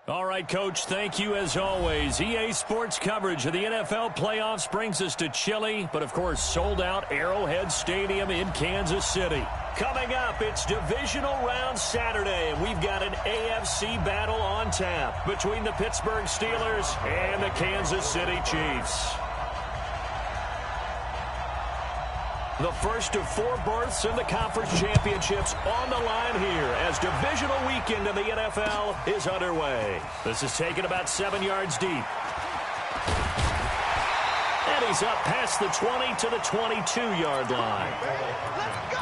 All right, Coach, thank you as always. EA Sports coverage of the NFL playoffs brings us to chilly, but of course sold-out Arrowhead Stadium in Kansas City. Coming up, it's Divisional Round Saturday, and we've got an AFC battle on tap between the Pittsburgh Steelers and the Kansas City Chiefs. The first of 4 berths in the conference championships on the line here as divisional weekend in the NFL is underway. This is taken about 7 yards deep. And he's up past the 20 to the 22-yard line. Let's go!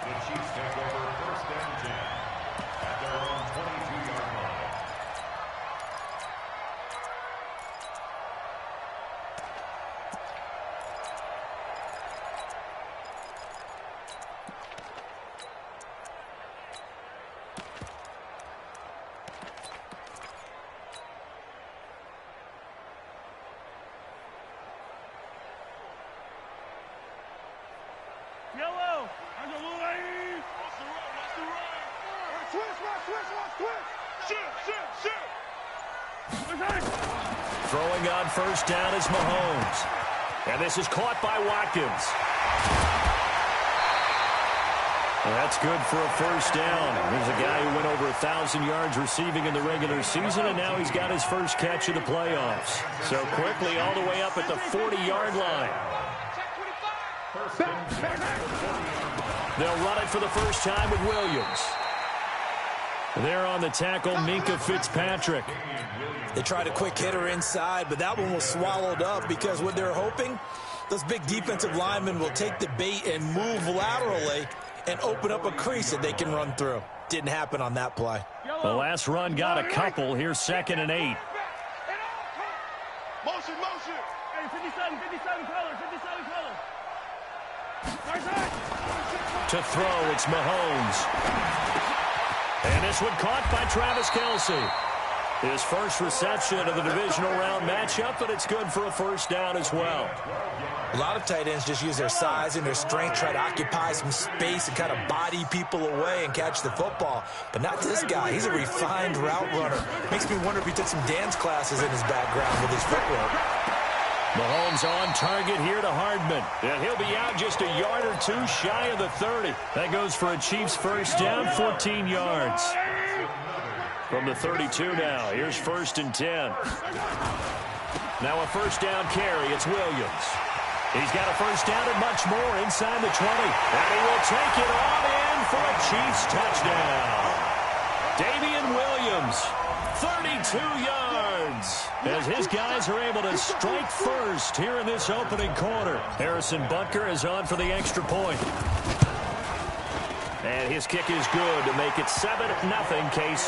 The Chiefs take over first and 10 at their own 22-yard line. Yellow! On the lane! Watch the run, watch the run! Switch! Shoot! Throwing on first down is Mahomes. And this is caught by Watkins. Well, that's good for a first down. There's a guy who went over 1,000 yards receiving in the regular season, and now he's got his first catch of the playoffs. So quickly all the way up at the 40-yard line. They'll run it for the first time with Williams. There on the tackle, Minkah Fitzpatrick. They tried a quick hitter inside, but that one was swallowed up because what they're hoping, those big defensive linemen will take the bait and move laterally and open up a crease that they can run through. Didn't happen on that play. The last run got a couple. Here's 2nd and 8. Motion! Hey, 57 color, 57 color. To throw, it's Mahomes. And this one caught by Travis Kelce. His first reception of the divisional round matchup, but it's good for a first down as well. A lot of tight ends just use their size and their strength, try to occupy some space and kind of body people away and catch the football. But not this guy. He's a refined route runner. Makes me wonder if he took some dance classes in his background with his footwork. Mahomes on target here to Hardman. And he'll be out just a yard or two shy of the 30. That goes for a Chiefs first down, 14 yards. From the 32 now, here's 1st and 10. Now a first down carry, it's Williams. He's got a first down and much more inside the 20. And he will take it on in for a Chiefs touchdown. Damian Williams, 32 yards. As his guys are able to strike first here in this opening quarter. Harrison Butker is on for the extra point. And his kick is good to make it 7-0 KC. Next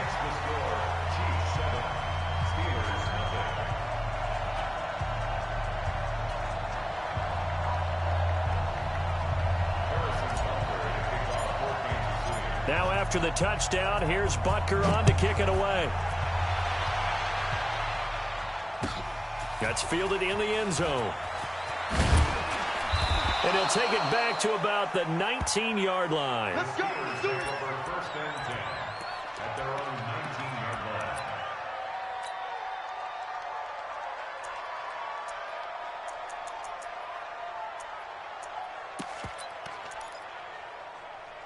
to score, Chiefs 7, Steelers 0. Harrison Butker to kick off for Kansas City. Now after the touchdown, here's Butker on to kick it away. That's fielded in the end zone. And he'll take it back to about the 19-yard line. Let's go! Steelers take over first and 10 at their own 19-yard line.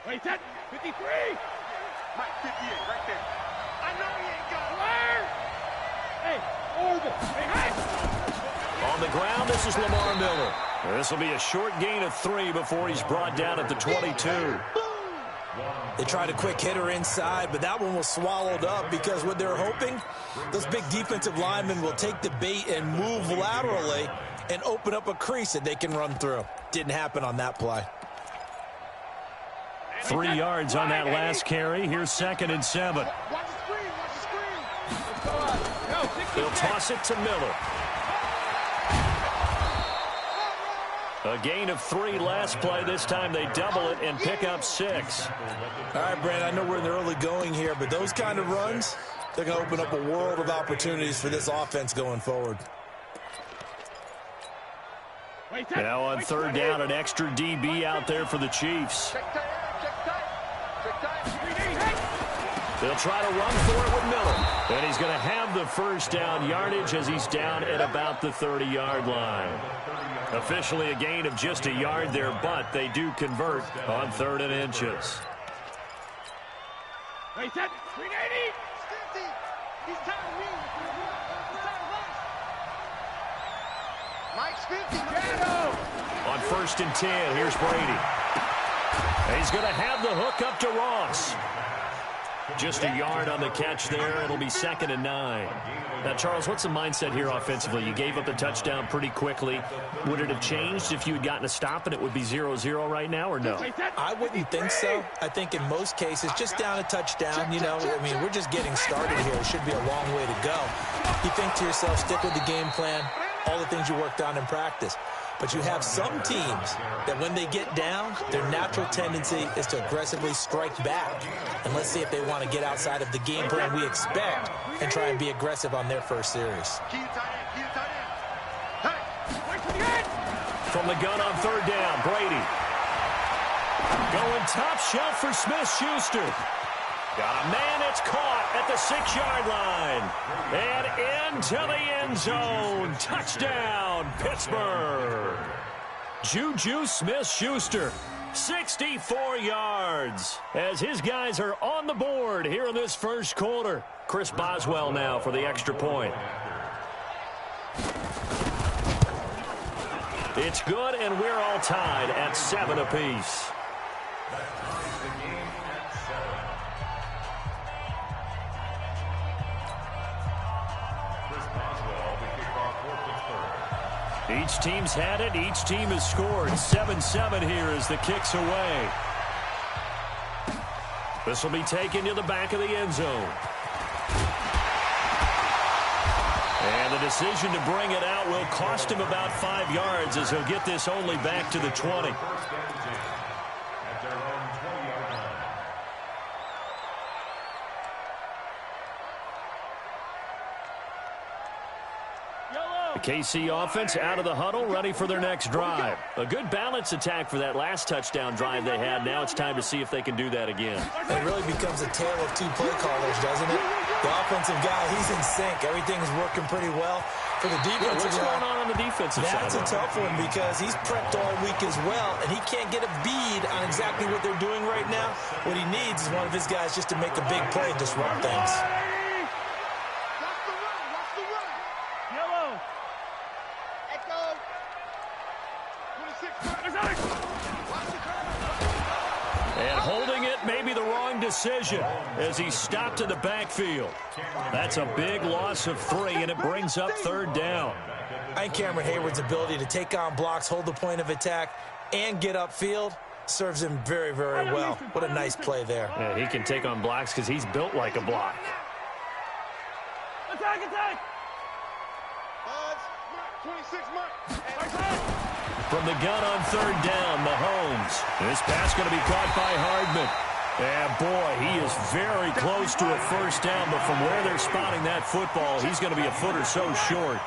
Wait, that 53! Mike, 58, right there. I know he ain't got where? Hey, Orville. Hey! On the ground, this is Lamar Miller. This will be a short gain of 3 before he's brought down at the 22. They tried a quick hitter inside, but that one was swallowed up because what they're hoping, those big defensive linemen will take the bait and move laterally and open up a crease that they can run through. Didn't happen on that play. 3 yards on that last carry. Here's 2nd and 7. Watch the screen! They'll toss it to Miller. A gain of 3 last play. This time they double it and pick up 6. All right, Brandon, I know we're in the early going here, but those kind of runs, they're going to open up a world of opportunities for this offense going forward. Now on 3rd down, an extra DB out there for the Chiefs. They'll try to run for it with Miller. And he's going to have the first down yardage as he's down at about the 30-yard line. Officially a gain of just a yard there, but they do convert on 3rd and inches. Hey, set. 380. 50. He's tired of me. Mike's 50. On 1st and 10, here's Brady. And he's going to have the hook up to Ross. Just a yard on the catch there. It'll be 2nd and 9. Now, Charles, what's the mindset here offensively? You gave up the touchdown pretty quickly. Would it have changed if you had gotten a stop and it would be 0-0 right now, or no? I wouldn't think so. I think in most cases, just down a touchdown, you know, I mean, we're just getting started here. It should be a long way to go. You think to yourself, stick with the game plan, all the things you worked on in practice. But you have some teams that when they get down, their natural tendency is to aggressively strike back. And let's see if they want to get outside of the game plan we expect and try and be aggressive on their first series. From the gun on 3rd down, Brady. Going top shelf for Smith-Schuster. Got a man that's caught at the 6-yard line. And into the end zone. Touchdown, Pittsburgh. Juju Smith-Schuster, 64 yards. As his guys are on the board here in this first quarter. Chris Boswell now for the extra point. It's good, and we're all tied at 7 apiece. Each team's had it. Each team has scored. 7-7 here as the kick's away. This will be taken to the back of the end zone. And the decision to bring it out will cost him about 5 yards as he'll get this only back to the 20. KC offense out of the huddle, ready for their next drive. A good balance attack for that last touchdown drive they had. Now it's time to see if they can do that again. It really becomes a tale of 2 play callers, doesn't it? The offensive guy, he's in sync. Everything's working pretty well. For the defensive what's going on the defensive side? That's a tough one because he's prepped all week as well, and he can't get a bead on exactly what they're doing right now. What he needs is one of his guys just to make a big play and disrupt things. And holding it may be the wrong decision as he stopped in the backfield. That's a big loss of 3, and it brings up 3rd down. I think Cameron Hayward's ability to take on blocks, hold the point of attack, and get upfield serves him very, very well. What a nice play there. Yeah, he can take on blocks because he's built like a block. Attack, attack! 26 From the gun on 3rd down, Mahomes. This pass going to be caught by Hardman. And boy, he is very close to a first down, but from where they're spotting that football, he's going to be a foot or so short.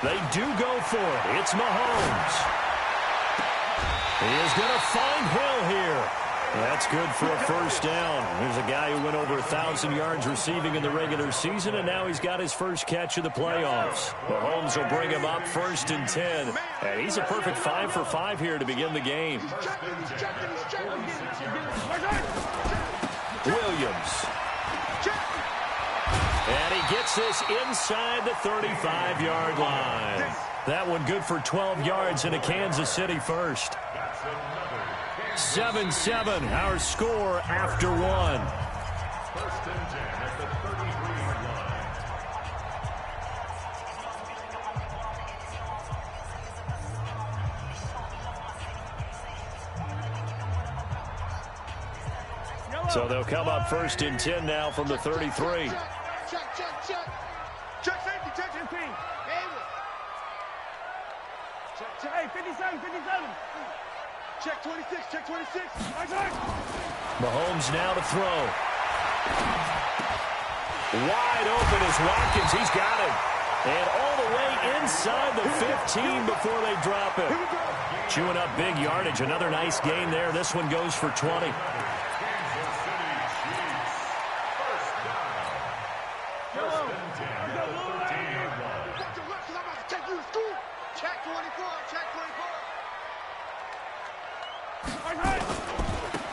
They do go for it. It's Mahomes. He is going to find Hill here. That's good for a first down. There's a guy who went over 1,000 yards receiving in the regular season, and now he's got his first catch of the playoffs. Mahomes will bring him up 1st and 10. And he's a perfect 5 for 5 here to begin the game. Williams. And he gets this inside the 35-yard line. That one good for 12 yards in a Kansas City first. 7-7, our score after 1. 1st and 10 at the 33-yard line. So they'll come up 1st and 10 now from the 33. Check safety, check 15. Hey, 57. Check 26, check 26. Mahomes now to throw. Wide open is Watkins. He's got him. And all the way inside the 15 before they drop it. Chewing up big yardage. Another nice gain there. This one goes for 20.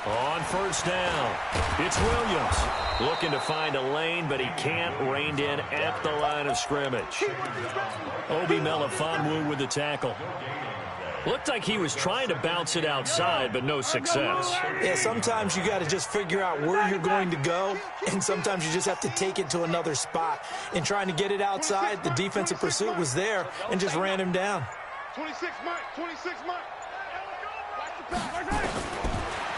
On first down, it's Williams. Looking to find a lane, but he can't. Reined in at the line of scrimmage. Obi Melifonwu with the tackle. Looked like he was trying to bounce it outside, but no success. Yeah, sometimes you got to just figure out where you're going to go, and sometimes you just have to take it to another spot. In trying to get it outside, the defensive pursuit was there and just ran him down. 26 Mike, 26 Mike.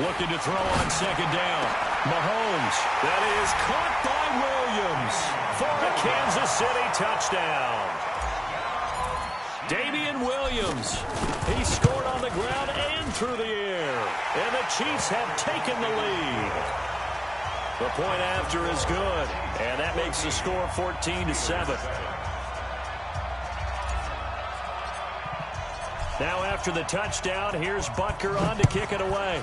Looking to throw on second down. Mahomes, that is caught by Williams for a Kansas City touchdown. Damian Williams, he scored on the ground and through the air, and the Chiefs have taken the lead. The point after is good, and that makes the score 14-7. Now after the touchdown, here's Butker on to kick it away.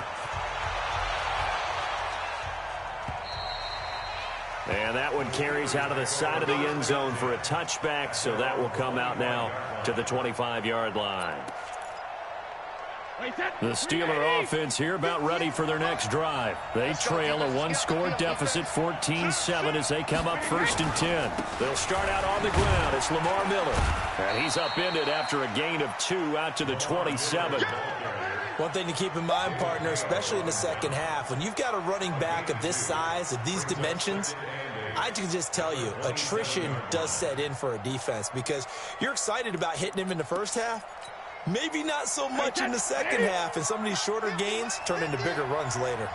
And that one carries out of the side of the end zone for a touchback, so that will come out now to the 25-yard line. The Steeler offense here about ready for their next drive. They trail a one-score deficit, 14-7, as they come up 1st and 10. They'll start out on the ground. It's Lamar Miller. And he's upended after a gain of 2 out to the 27. One thing to keep in mind, partner, especially in the second half, when you've got a running back of this size, of these dimensions, I can just tell you, attrition does set in for a defense because you're excited about hitting him in the first half. Maybe not so much in the second half, and some of these shorter gains turn into bigger runs later.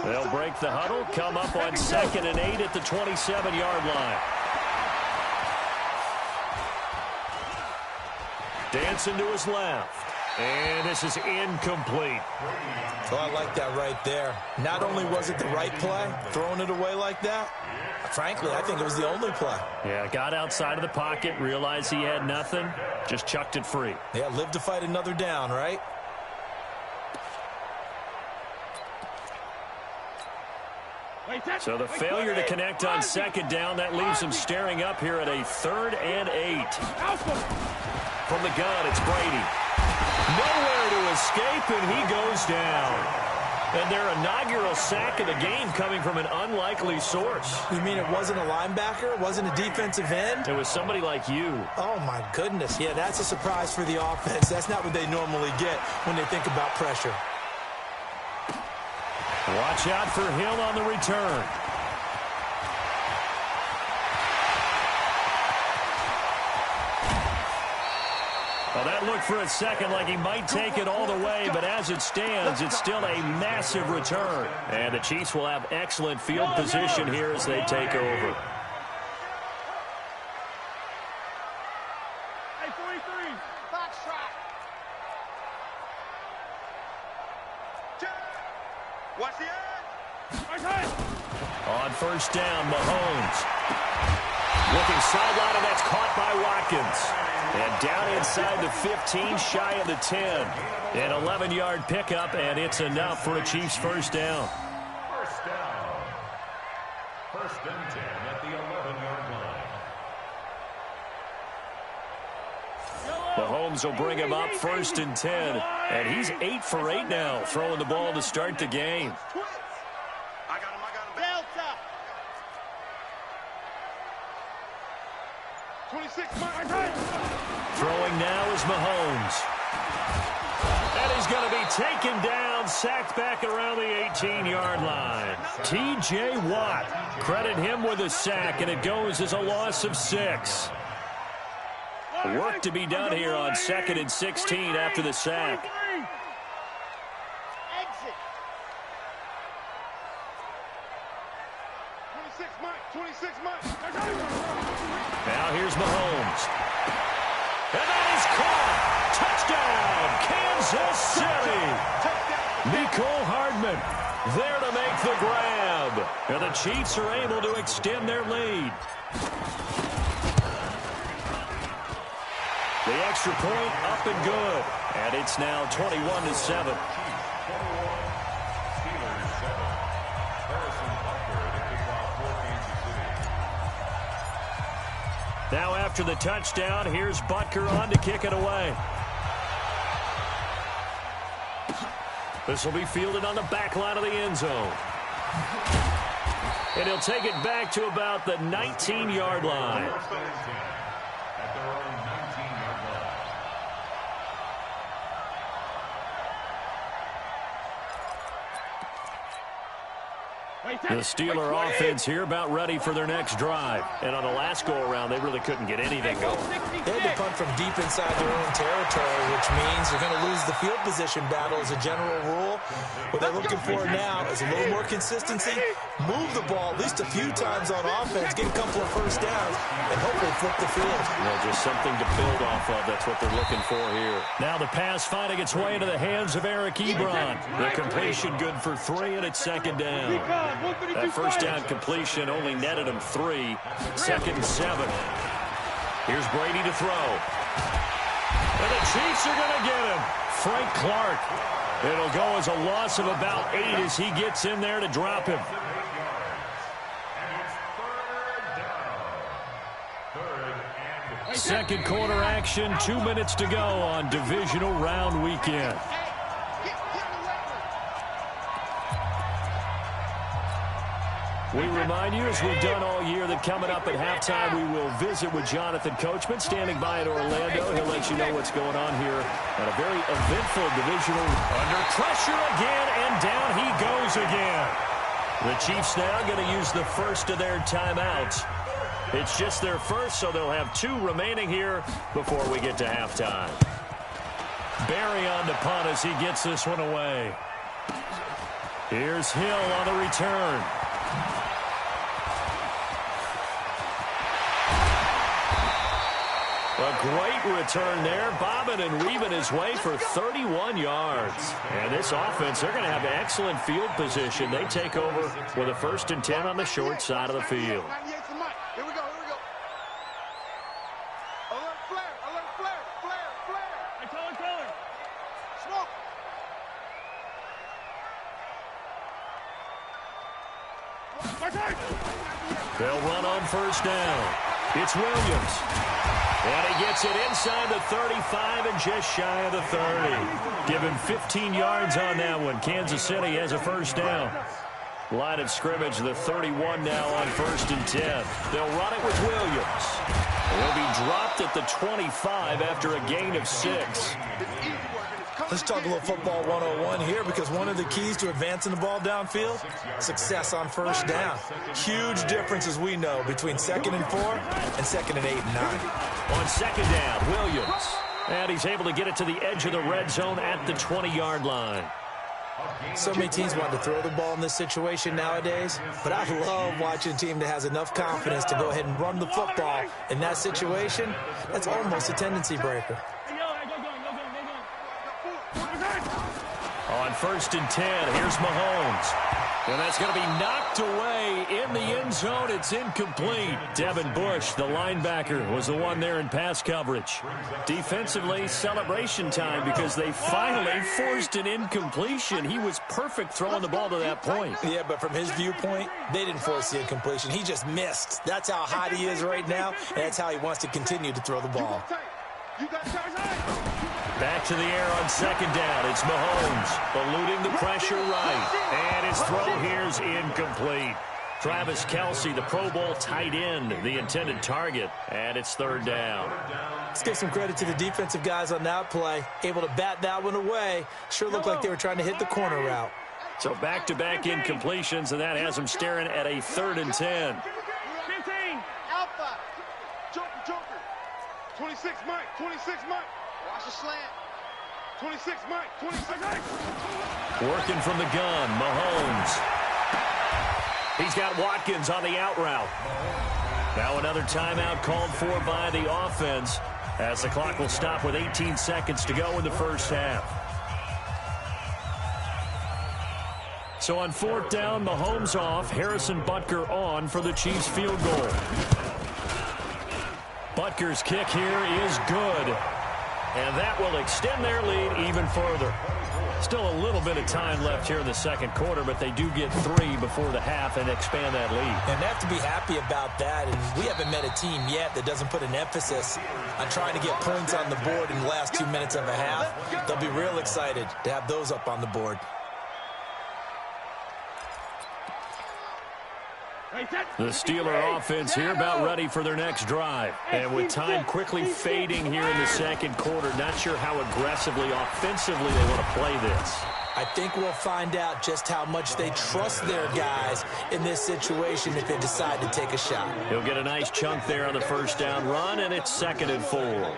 They'll break the huddle, come up on 2nd and 8 at the 27-yard line. Dancing to his left. And this is incomplete. Oh, I like that right there. Not only was it the right play, throwing it away like that, frankly, I think it was the only play. Yeah, got outside of the pocket, realized he had nothing, just chucked it free. Yeah, live to fight another down, right? So the failure to connect on second down, that leaves him staring up here at a 3rd and 8. From the gun, it's Brady. Nowhere to escape, and he goes down. And their inaugural sack of the game coming from an unlikely source. You mean it wasn't a linebacker? It wasn't a defensive end? It was somebody like you. Oh, my goodness. Yeah, that's a surprise for the offense. That's not what they normally get when they think about pressure. Watch out for Hill on the return. Well, that looked for a second like he might take it all the way, but as it stands, it's still a massive return. And the Chiefs will have excellent field position here as they take over. Hey, 43. Box trap. Watch the edge. On first down, Mahomes. Looking sideline, and that's caught by Watkins. And down inside the 15, shy of the 10. An 11-yard pickup, and it's enough for a Chiefs first down. First down. 1st and 10 at the 11-yard line. Mahomes will bring him up 1st and 10. And he's 8 for 8 now, throwing the ball to start the game. I got him. Delta. 26 Mike. Throwing now is Mahomes. And he's going to be taken down, sacked back around the 18-yard line. T.J. Watt, credit him with a sack, and it goes as a loss of 6. Work to be done here on 2nd and 16 after the sack. Exit. 26 Mike. Now here's Mahomes. And that is caught. Touchdown, Kansas City. Mecole Hardman there to make the grab. And the Chiefs are able to extend their lead. The extra point up and good. And it's now 21-7. Now after the touchdown, here's Butker on to kick it away. This will be fielded on the back line of the end zone. And he'll take it back to about the 19-yard line. The Steeler offense here about ready for their next drive. And on the last go-around, they really couldn't get anything going. They had to punt from deep inside their own territory, which means they're going to lose the field position battle as a general rule. What they're looking for now is a little more consistency, move the ball at least a few times on offense, get a couple of first downs, and hopefully flip the field. Just something to build off of. That's what they're looking for here. Now the pass finding its way into the hands of Eric Ebron. The completion good for 3, and it's second down. That first down completion only netted him 3. Second and 7. Here's Brady to throw. And the Chiefs are going to get him. Frank Clark. It'll go as a loss of about 8 as he gets in there to drop him. Second quarter action, 2 minutes to go on divisional round weekend. We remind you, as we've done all year, that coming up at halftime, we will visit with Jonathan Coachman, standing by at Orlando. He'll let you know what's going on here at a very eventful divisional. Under pressure again, and down he goes again. The Chiefs now going to use the first of their timeouts. It's just their first, so they'll have 2 remaining here before we get to halftime. Barry on the punt as he gets this one away. Here's Hill on the return. A great return there, bobbing and weaving his way for 31 yards. And this offense, they're going to have excellent field position. They take over with a 1st and 10 on the short side of the field. Here we go. Alert flare. Hey, color. Smoke. They'll run on first down. It's Williams. And he gets it inside the 35 and just shy of the 30. Give him 15 yards on that one. Kansas City has a first down. Line of scrimmage, the 31 now on 1st and 10. They'll run it with Williams. He'll be dropped at the 25 after a gain of 6. Let's talk a little football 101 here, because one of the keys to advancing the ball downfield, success on first down. Huge difference, as we know, between 2nd and 4 and 2nd and 8 and 9. On second down, Williams. And he's able to get it to the edge of the red zone at the 20-yard line. So many teams want to throw the ball in this situation nowadays, but I love watching a team that has enough confidence to go ahead and run the football. In that situation, that's almost a tendency breaker. On 1st and 10, here's Mahomes. And that's going to be knocked away in the end zone. It's incomplete. Devin Bush, the linebacker, was the one there in pass coverage. Defensively, celebration time, because they finally forced an incompletion. He was perfect throwing the ball to that point. Yeah, but from his viewpoint, they didn't force the incompletion. He just missed. That's how hot he is right now, and that's how he wants to continue to throw the ball. Back to the air on second down. It's Mahomes eluding the pressure right. And his throw here's incomplete. Travis Kelce, the Pro Bowl tight end, the intended target. And it's 3rd down. Let's give some credit to the defensive guys on that play. Able to bat that one away. Sure looked like they were trying to hit the corner route. So back-to-back incompletions, and that has them staring at a 3rd and 10. 15. Alpha. Joker. 26 Mike. Watch the slant. 26 Mike. 26 Mike. Working from the gun, Mahomes. He's got Watkins on the out route. Now another timeout called for by the offense, as the clock will stop with 18 seconds to go in the first half. So on 4th down, Mahomes off, Harrison Butker on for the Chiefs field goal. Butker's kick here is good, and that will extend their lead even further. Still a little bit of time left here in the second quarter, but they do get 3 before the half and expand that lead. And they have to be happy about that. And we haven't met a team yet that doesn't put an emphasis on trying to get points on the board in the last 2 minutes of a half. They'll be real excited to have those up on the board. The Steeler offense here about ready for their next drive. And with time quickly fading here in the second quarter, not sure how aggressively, offensively they want to play this. I think we'll find out just how much they trust their guys in this situation if they decide to take a shot. He'll get a nice chunk there on the first down run, and it's 2nd and 4.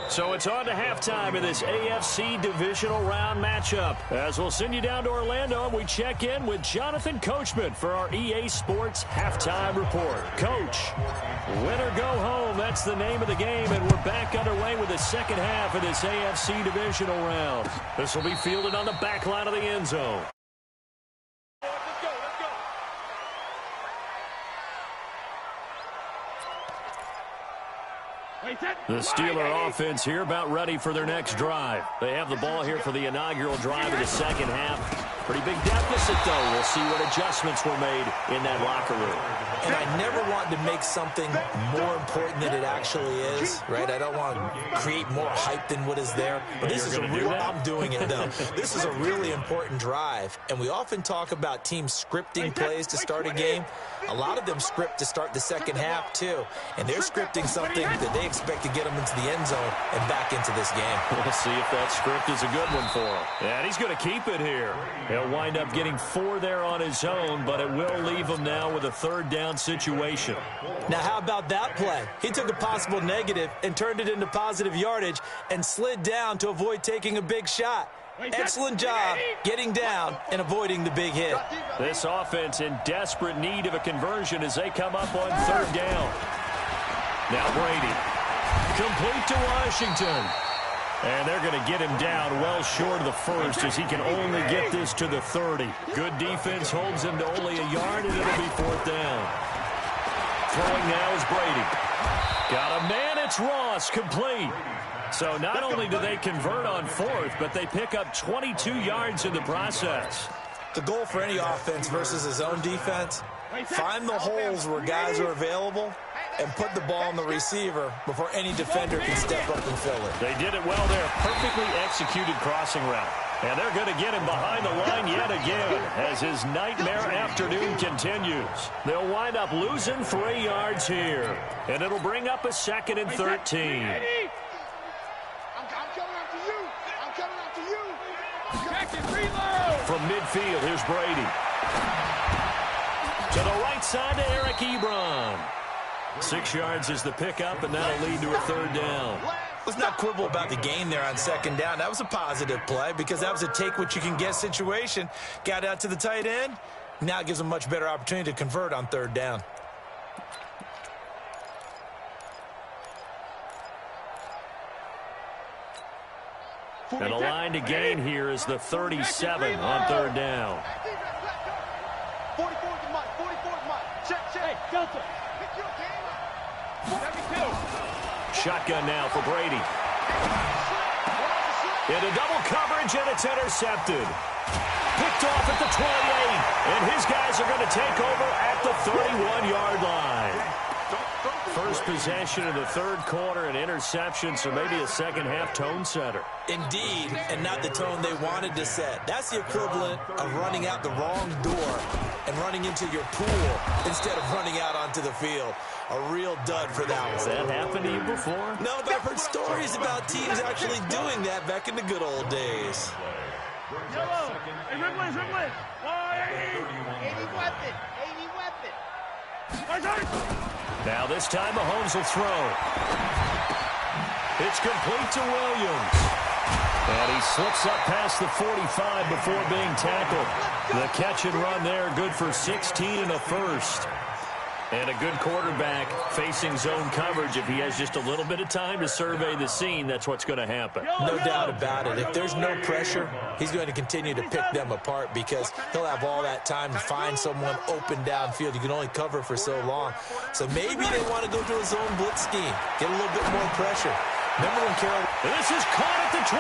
So it's on to halftime in this AFC divisional round matchup. As we'll send you down to Orlando, and we check in with Jonathan Coachman for our EA Sports Halftime Report. Coach, win or go home, that's the name of the game, and we're back underway with the second half of this AFC divisional round. This will be fielded on the back line of the end zone. The Steeler offense here about ready for their next drive. They have the ball here for the inaugural drive of the second half. Pretty big deficit, though. We'll see what adjustments were made in that locker room. And I never want to make something more important than it actually is, right? I don't want to create more hype than what is there. But this is a real, I'm doing it, though. This is a really important drive. And we often talk about teams scripting plays to start a game. A lot of them script to start the second half, too. And they're scripting something that they expect to get them into the end zone and back into this game. We'll see if that script is a good one for him. And he's going to keep it here. He'll wind up getting 4 there on his own, but it will leave him now with a 3rd down situation. Now, how about that play? He took a possible negative and turned it into positive yardage and slid down to avoid taking a big shot. Excellent job getting down and avoiding the big hit. This offense in desperate need of a conversion as they come up on 3rd down. Now Brady. Complete to Washington. And they're going to get him down well short of the first as he can only get this to the 30. Good defense holds him to only a yard, and it'll be 4th down. Throwing now is Brady. Got a man, it's Ross, complete. So not only do they convert on 4th, but they pick up 22 yards in the process. The goal for any offense versus his own defense, find the holes where guys are available and put the ball on the receiver before any defender can step up and fill it. They did it well there. Perfectly executed crossing route. And they're going to get him behind the line yet again as his nightmare afternoon continues. They'll wind up losing 3 yards here. And it'll bring up a 2nd and 13. From midfield, here's Brady. To the right side to Eric Ebron. 6 yards is the pickup, and that'll lead to a 3rd down. Let's not quibble about the gain there on 2nd down. That was a positive play because that was a take-what-you-can-get situation. Got out to the tight end. Now it gives them a much better opportunity to convert on 3rd down. And a line to gain here is the 37 on 3rd down. 44's Mike. 44's Mike. Check. Hey, Delta. Shotgun now for Brady. Into double coverage, and it's intercepted. Picked off at the 28, and his guys are going to take over at the 31-yard line. First possession of the 3rd quarter, an interception, so maybe a second-half tone setter. Indeed, and not the tone they wanted to set. That's the equivalent of running out the wrong door and running into your pool instead of running out onto the field. A real dud for that one. Has that happened to you before? No, but I've heard stories about teams actually doing that back in the good old days. Yellow. Hey, Ripley. 80 weapon. 80 weapon. Now this time Mahomes will throw. It's complete to Williams. And he slips up past the 45 before being tackled. The catch and run there, good for 16 and a first. And a good quarterback facing zone coverage. If he has just a little bit of time to survey the scene, that's what's going to happen. No doubt about it. If there's no pressure, he's going to continue to pick them apart because he'll have all that time to find someone open downfield. You can only cover for so long. So maybe they want to go to a zone blitz scheme, get a little bit more pressure. Remember when Carroll... This is caught at the 20.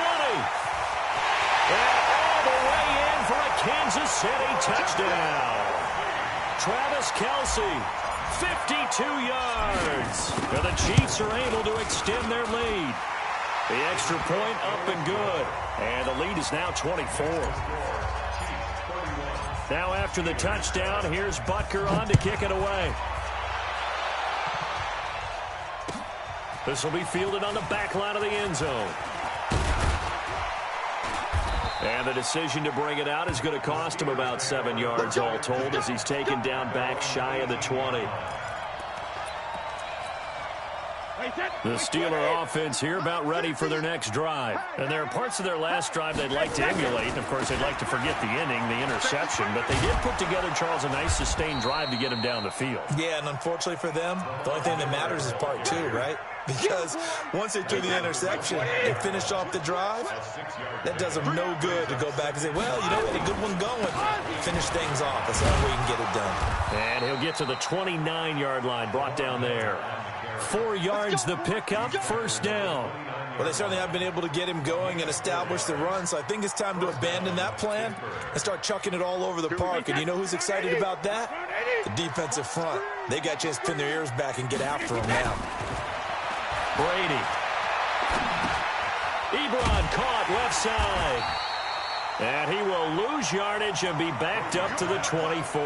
And Kansas City touchdown. Travis Kelce, 52 yards. And the Chiefs are able to extend their lead. The extra point up and good. And the lead is now 24. Now after the touchdown, here's Butker on to kick it away. This will be fielded on the back line of the end zone. And the decision to bring it out is going to cost him about 7 yards all told as he's taken down back shy of the 20. The Steeler offense here about ready for their next drive. And there are parts of their last drive they'd like to emulate. And, of course, they'd like to forget the inning, the interception. But they did put together, Charles, a nice sustained drive to get him down the field. Yeah, and unfortunately for them, the only thing that matters is part two, right? Because once they threw the interception and finished off the drive, that does them no good to go back and say, well, you know, we had a good one going. Finish things off. That's the only way you can get it done. And he'll get to the 29-yard line, brought down there. 4 yards the pickup, first down. Well, they certainly have been able to get him going and establish the run, so I think it's time to abandon that plan and start chucking it all over the park. And you know who's excited about that? The defensive front. They got a chance to pin their ears back and get after him now. Brady. Ebron caught left side. And he will lose yardage and be backed up to the 24.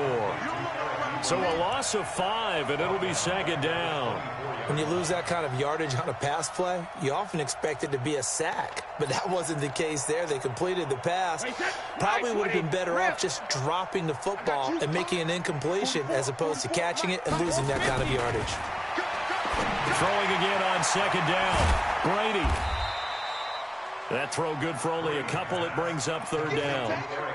So a loss of 5, and it'll be second down. When you lose that kind of yardage on a pass play, you often expect it to be a sack. But that wasn't the case there. They completed the pass. Probably would have been better off just dropping the football and making an incompletion as opposed to catching it and losing that kind of yardage. Throwing again on second down. Brady. That throw good for only a couple. It brings up third down.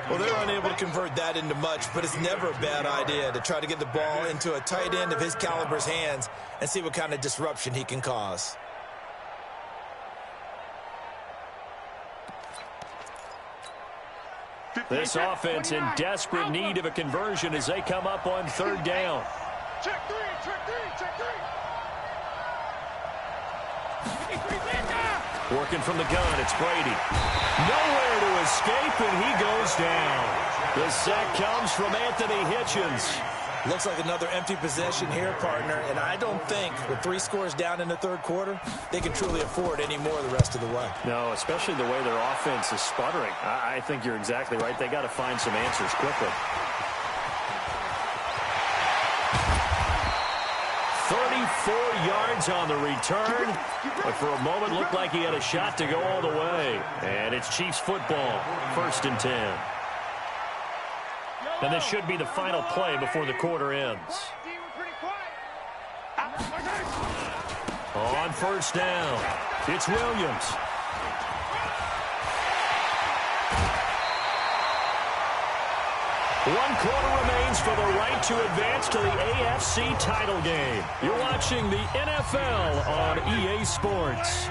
Well, they're unable to convert that into much, but it's never a bad idea to try to get the ball into a tight end of his caliber's hands and see what kind of disruption he can cause. This offense in desperate need of a conversion as they come up on third down. Check three, check three, check three. Working from the gun, it's Brady. Nowhere to escape, and he goes down. The sack comes from Anthony Hitchens. Looks like another empty possession here, partner, and I don't think with 3 scores down in the third quarter, they can truly afford any more the rest of the way. No, especially the way their offense is sputtering. I think you're exactly right. They got to find some answers quickly. 34 yards on the return, but for a moment looked like he had a shot to go all the way. And it's Chiefs football, 1st and 10. And this should be the final play before the quarter ends. On first down, it's Williams. One quarter remains for the right to advance to the AFC title game. You're watching the NFL on EA Sports.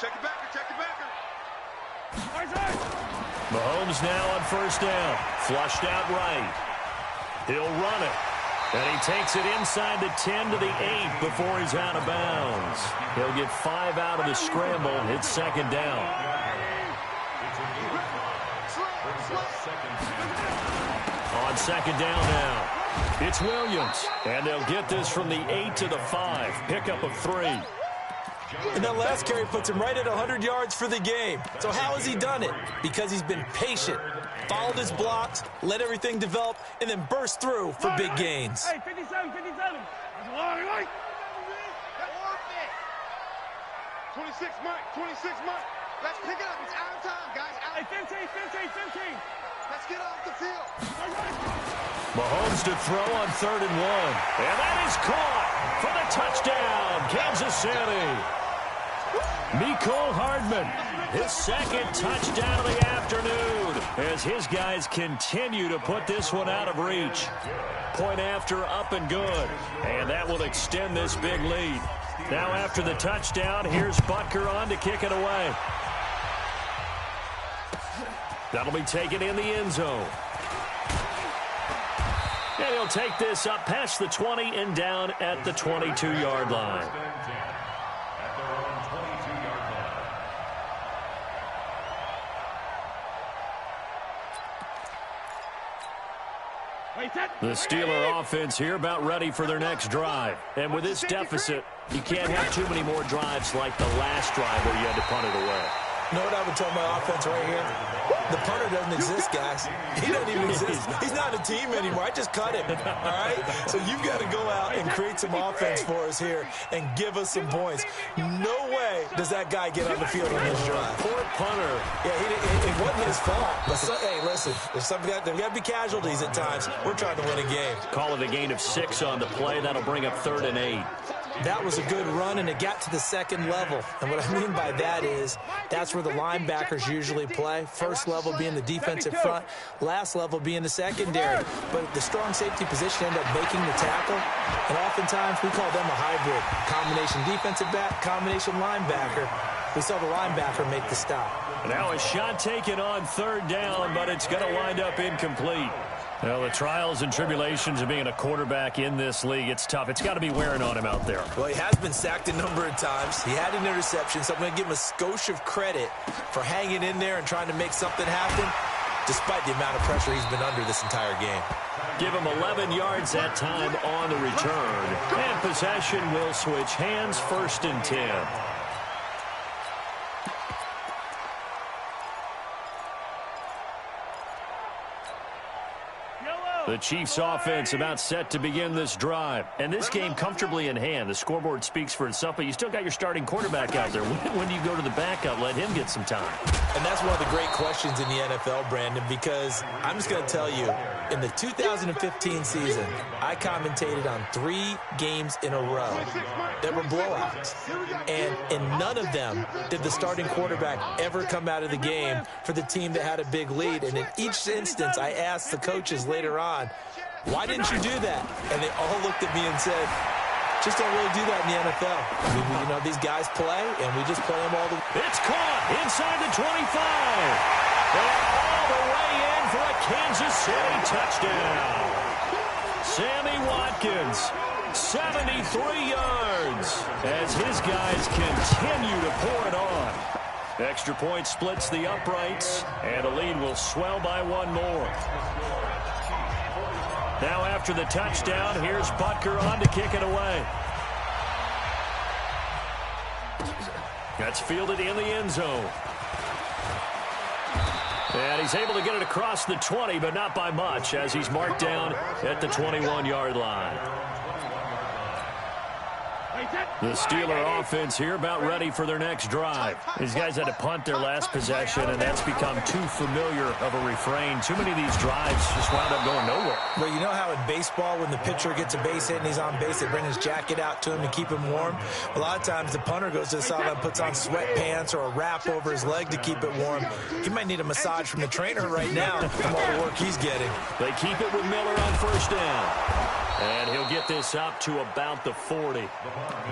Check the backer, check the backer. Mahomes now on first down. Flushed out right. He'll run it. And he takes it inside the 10 to the 8 before he's out of bounds. He'll get 5 out of the scramble. It's second down. On second down now, it's Williams. And they'll get this from the 8 to the 5. Pickup of 3. And that last carry puts him right at 100 yards for the game. So how has he done it? Because he's been patient, followed his blocks, let everything develop, and then burst through for big gains. Hey, 57, 57. That's a long way. 26, Mike, 26, Mike. Let's pick it up. It's out of time, guys. Hey, 15, 15, 15. Let's get off the field. Mahomes to throw on 3rd and 1. And that is caught for the touchdown, Kansas City. Mecole Hardman, his second touchdown of the afternoon as his guys continue to put this one out of reach. Point after, up and good. And that will extend this big lead. Now after the touchdown, here's Butker on to kick it away. That'll be taken in the end zone. And he'll take this up past the 20 and down at the 22-yard line. At their own The Steeler offense here about ready for their next drive. And with this deficit, you can't have too many more drives like the last drive where you had to punt it away. You know what I would tell my offense right here? The punter doesn't exist, guys. He doesn't even exist. He's not a team anymore. I just cut him, all right? So you've got to go out and create some offense for us here and give us some points. No way does that guy get on the field on this drive. Poor punter. Yeah, it wasn't his fault. But hey, listen, there's got to be casualties at times. We're trying to win a game. Call it a gain of 6 on the play. That'll bring up 3rd and 8. That was a good run, and it got to the second level. And what I mean by that is that's where the linebackers usually play. First level being the defensive front, last level being the secondary. But the strong safety position ended up making the tackle, and oftentimes we call them a hybrid. Combination defensive back, combination linebacker. We saw the linebacker make the stop. Now a shot taken on 3rd down, but it's going to wind up incomplete. Well, the trials and tribulations of being a quarterback in this league, it's tough. It's got to be wearing on him out there. Well, he has been sacked a number of times. He had an interception, so I'm going to give him a skosh of credit for hanging in there and trying to make something happen, despite the amount of pressure he's been under this entire game. Give him 11 yards that time on the return. And possession will switch hands, 1st and 10. The Chiefs offense about set to begin this drive. And this game comfortably in hand. The scoreboard speaks for itself, but you still got your starting quarterback out there. When do you go to the backup? Let him get some time. And that's one of the great questions in the NFL, Brandon, because I'm just going to tell you, in the 2015 season, I commentated on 3 games in a row that were blowouts. And in none of them did the starting quarterback ever come out of the game for the team that had a big lead. And in each instance, I asked the coaches later on, why didn't you do that? And they all looked at me and said, just don't really do that in the NFL. I mean, you know, these guys play, and we just play them all the way. It's caught inside the 25. And all the way in for a Kansas City touchdown. Sammy Watkins, 73 yards, as his guys continue to pour it on. Extra point splits the uprights, and the lead will swell by 1 more. Now after the touchdown, here's Butker on to kick it away. That's fielded in the end zone. And he's able to get it across the 20, but not by much, as he's marked down at the 21-yard line. The Steeler offense here about ready for their next drive. These guys had to punt their last possession, and that's become too familiar of a refrain. Too many of these drives just wound up going nowhere. Well, you know how in baseball, when the pitcher gets a base hit and he's on base, they bring his jacket out to him to keep him warm? A lot of times the punter goes to the sideline and puts on sweatpants or a wrap over his leg to keep it warm. He might need a massage from the trainer right now from all the work he's getting. They keep it with Miller on 1st down. And he'll get this up to about the 40.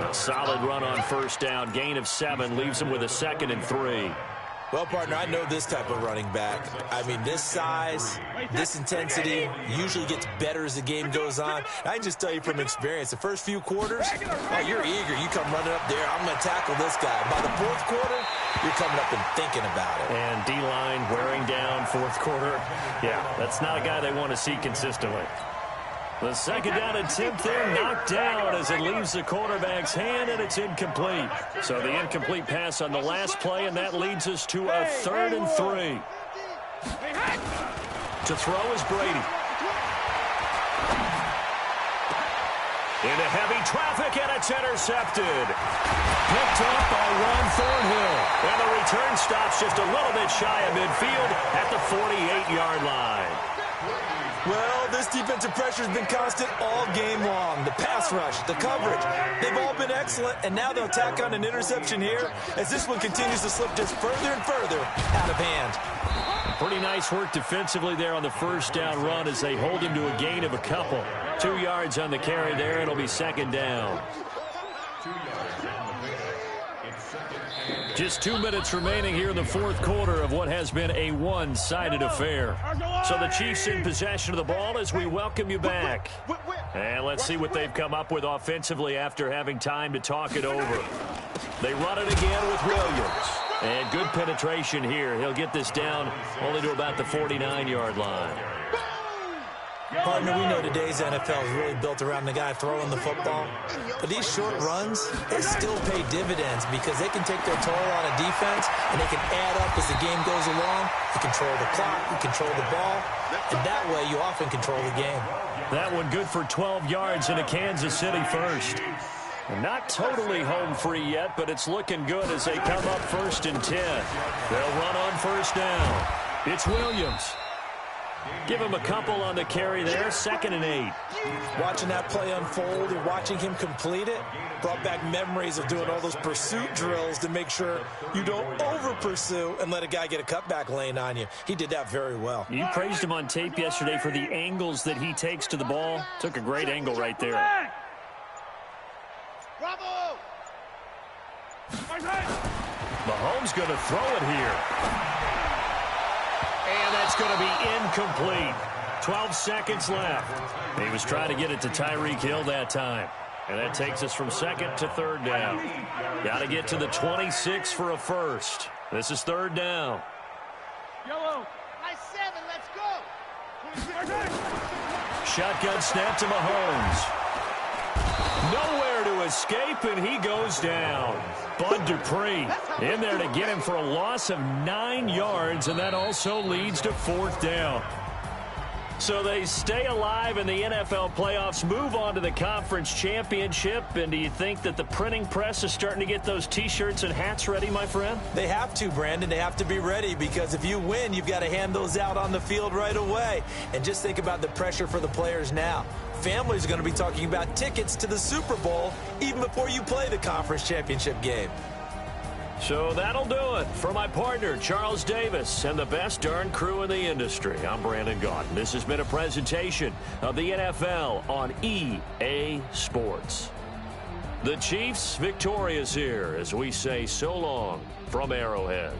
A solid run on 1st down. Gain of 7 leaves him with a 2nd and 3. Well, partner, I know this type of running back. I mean, this size, this intensity usually gets better as the game goes on. I can just tell you from experience, the first few quarters, oh, you're eager. You come running up there, I'm going to tackle this guy. By the 4th quarter, you're coming up and thinking about it. And D-line wearing down 4th quarter. Yeah, that's not a guy they want to see consistently. The 2nd down attempt there knocked down as it leaves the quarterback's hand, and it's incomplete. So the incomplete pass on the last play, and that leads us to a 3rd and 3. To throw is Brady. Into heavy traffic, and it's intercepted. Picked up by Ron Thornhill. And the return stops just a little bit shy of midfield at the 48-yard line. Well, this defensive pressure has been constant all game long. The pass rush, the coverage, they've all been excellent, and now they'll tack on an interception here as this one continues to slip just further and further out of hand. Pretty nice work defensively there on the 1st down run as they hold him to a gain of a couple. 2 yards on the carry there. It'll be 2nd down. Just 2 minutes remaining here in the 4th quarter of what has been a one-sided affair. So the Chiefs in possession of the ball as we welcome you back. And let's see what they've come up with offensively after having time to talk it over. They run it again with Williams. And good penetration here. He'll get this down only to about the 49-yard line. Partner, we know today's NFL is really built around the guy throwing the football. But these short runs, they still pay dividends because they can take their toll on a defense and they can add up as the game goes along. You control the clock, you control the ball, and that way you often control the game. That one good for 12 yards into Kansas City first. Not totally home free yet, but it's looking good as they come up 1st and 10. They'll run on 1st down. It's Williams. Give him a couple on the carry there, 2nd and 8. Watching that play unfold and watching him complete it brought back memories of doing all those pursuit drills to make sure you don't over-pursue and let a guy get a cutback lane on you. He did that very well. You praised him on tape yesterday for the angles that he takes to the ball. Took a great angle right there. Bravo! Mahomes going to throw it here. And that's going to be incomplete. 12 seconds left. He was trying to get it to Tyreek Hill that time. And that takes us from 2nd to 3rd down. Got to get to the 26 for a first. This is 3rd down. Yellow. Nice 7. Let's go. Shotgun snap to Mahomes. Nowhere to escape, and he goes down. Bud Dupree in there to get him for a loss of 9 yards, and that also leads to 4th down. So they stay alive in the NFL playoffs, move on to the conference championship, and do you think that the printing press is starting to get those T-shirts and hats ready, my friend? They have to, Brandon. They have to be ready because if you win, you've got to hand those out on the field right away. And just think about the pressure for the players now. Families are going to be talking about tickets to the Super Bowl even before you play the conference championship game. So that'll do it for my partner, Charles Davis, and the best darn crew in the industry. I'm Brandon Gaudin. This has been a presentation of the NFL on EA Sports. The Chiefs victorious here as we say so long from Arrowhead.